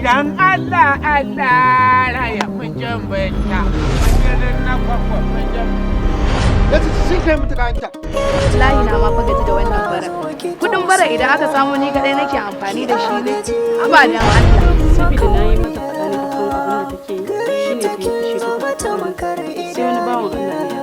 Dan Allah raya mijin bata. Wajen na kwakwa mijin. Yanzu sun kai mutu kanta. Layi na ma fa gaji da wannan bara. Kudin bara idan aka samu ni kadai nake amfani da shi ne. Abadan Allah. Saboda na yi mata faɗa ne akan abin da take yi shine ta yi fushi ta sai wani bawan Allah ne.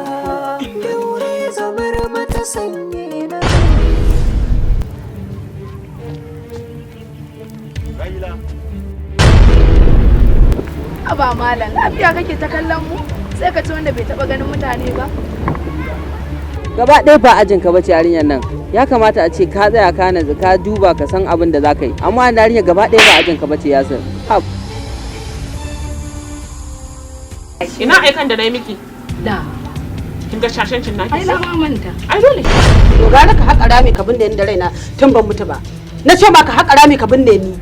Aba malam, lafiya kake ta kallon mu? Sai ka ci wanda bai taba ganin mutane ba. Gaba ɗaya ba ajin ka bace yarinyar nan. Ya kamata a ce ka tsaya ka nazu ka duba ka san abin da za ka yi. Amma yarinyar gaba ɗaya ba ajin ka bace Yasir. ina aikan da na yi miki? Da. Kin ga shashancin naki? Ai na manta. Ai dole. To gara ka haƙa rami ka binne ni da raina tun ban mutu ba. Na ce ba ka haƙa rami ka binne ni.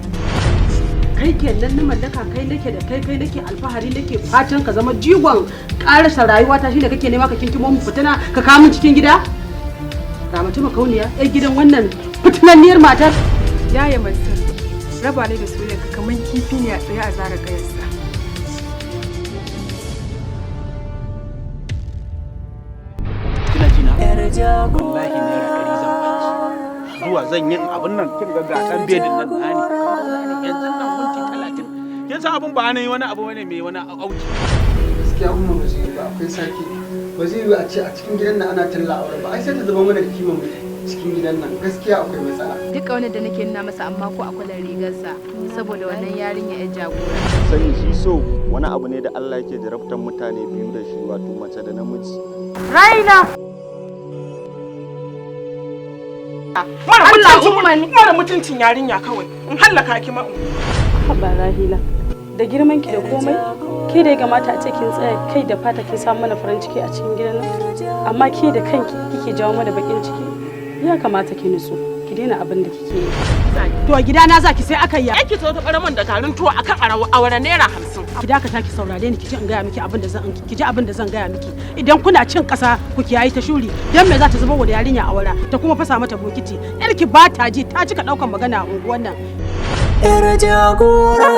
Kai kenan na mallaka kai nake da kai nake alfahari nake fatan ka zama jigon ƙarasa rayuwata shine kake nema ka kinkimo mu fitina ka kawo min cikin gida? Ga mutum makauniya yar gidan wannan fitinanniyar matar. Yaya Mansur, raba ni da soyayya kamar kifi ne a tsaye a zara kayarsa. Wallahi naira 100 zan baki. Zuwa zan yi abin nan kin ga dan bedin nan na ni. Yanzu nan minti 30. Kin san abin ba ana yi wani abu bane mai wani auki. Gaskiya umma ba zai yi ba akwai sake. Ba zai yi a ce a cikin gidan nan ana talla aure ba. Ai sai ta zama mana da kiman mu cikin gidan nan. Gaskiya akwai matsala. Duk wani da nake nuna masa amma ko akwai rigarsa saboda wannan yarinya ya jagora. Sani shi so wani abu ne da Allah yake jarabtar mutane biyu da shi wato mace da namiji. Raina. Mara mutuncin yarinya kawai in hallaka ki ma'u. Haba Rahila, da girman ki da komai, ke da ya gamata a ce kin tsaya kai da fata kin samu mana farin ciki a cikin gidan nan. Amma ke da kanki kike jawo mana bakin ciki. Ya kamata ki nutsu, ki daina abin da kike yi. To gidana zaki sai aka yi. Ki zo ta ɓaramin da garin tuwo akan awara naira 50. Ki dakata ki saurare ni ki ji in gaya miki abin da zan ki ji abin da zan gaya miki. Idan kuna cin ƙasa ku kiyayi ta shuri, dan me za ta zuba wa da yarinya awara ta kuma fasa mata bokiti. Yar ki ba ta ji ta cika daukan magana a unguwan nan. Yar jagora